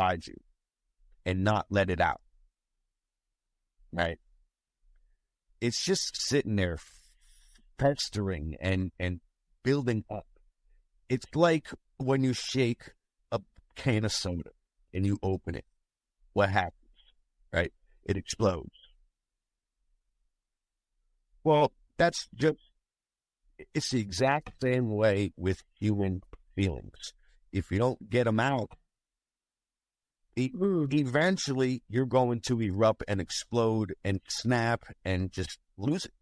inside you and not let it out, right? It's just sitting there festering and building up. It's like when you shake a can of soda and you open it. What happens, right? It explodes. Well, it's the exact same way with human feelings. If you don't get them out, eventually you're going to erupt and explode and snap and just lose it.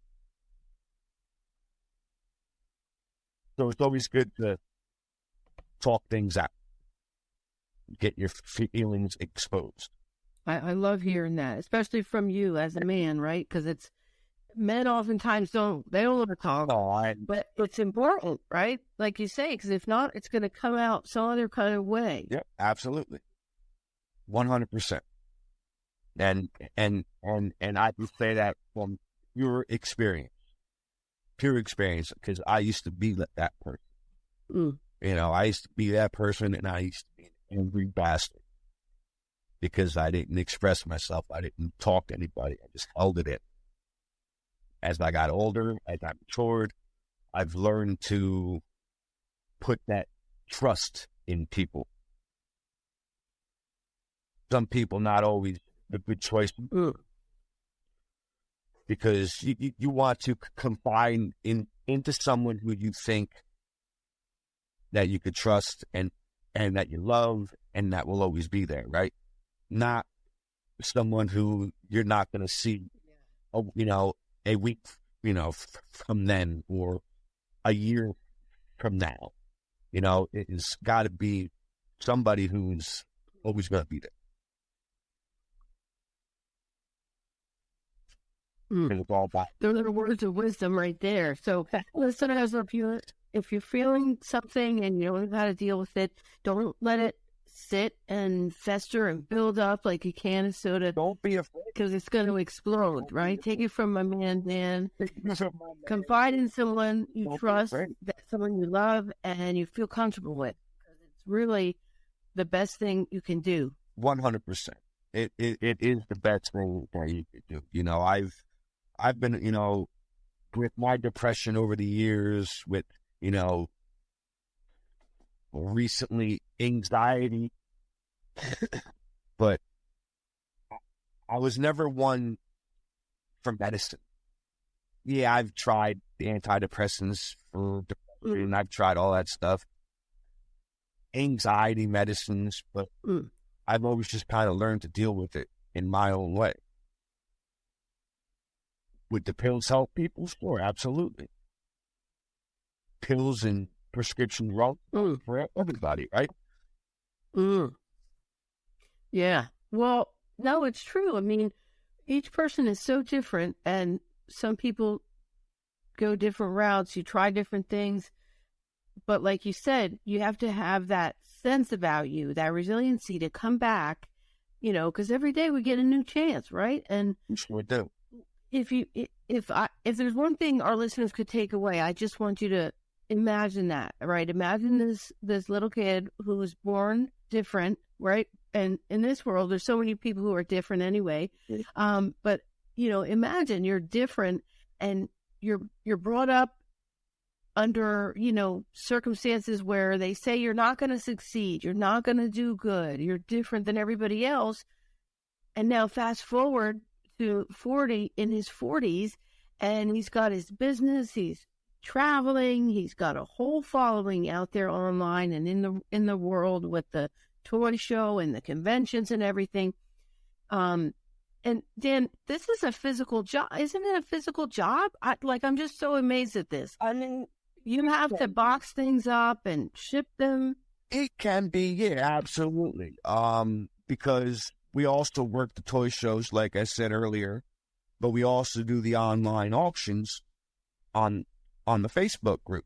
So it's always good to talk things out, get your feelings exposed. I love hearing that, especially from you as a man, right? Because it's men oftentimes don't want to talk, but it's important, right? Like you say, because if not, it's going to come out some other kind of way. Yeah, absolutely, 100%. And I would say that from pure experience, because I used to be that person. I used to be that person, and I used to be an angry bastard because I didn't express myself. I didn't talk to anybody. I just held it in. As I got older, as I matured, I've learned to put that trust in people. Some people not always a good choice because you want to confide into someone who you think that you could trust and that you love and that will always be there, right? Not someone who you're not going to see, a week, from then or a year from now. It's got to be somebody who's always going to be there. It's all about the little words of wisdom right there. So, listeners, if you're feeling something and you don't know how to deal with it, don't let it sit and fester and build up like a can of soda. Don't be afraid. Because it's going to explode, right? Take it from my man, Dan. Confide in someone you trust, someone you love, and you feel comfortable with. Because it's really the best thing you can do. 100%. It is the best thing that you could do. I've been, with my depression over the years, with, recently anxiety, but I was never one for medicine. Yeah, I've tried the antidepressants for depression. I've tried all that stuff. Anxiety medicines, but I've always just kind of learned to deal with it in my own way. Would the pills help people? Sure, absolutely. Pills and prescription drugs for everybody, right? Yeah. Well, no, it's true. I mean, each person is so different, and some people go different routes. You try different things. But like you said, you have to have that sense about you, that resiliency to come back, because every day we get a new chance, right? And we do. If there's one thing our listeners could take away, I just want you to imagine that, right? Imagine this little kid who was born different, right? And in this world, there's so many people who are different anyway. But imagine you're different and you're brought up under, circumstances where they say you're not going to succeed, you're not going to do good, you're different than everybody else. And now fast forward to in his 40s, and he's got his business, he's traveling, he's got a whole following out there online and in the world with the toy show and the conventions and everything. And Dan, this is a physical job, isn't it? A physical job? I'm just so amazed at this. I mean, you have to box things up and ship them. It can be, yeah, absolutely. Because we also work the toy shows, like I said earlier, but we also do the online auctions on the Facebook group.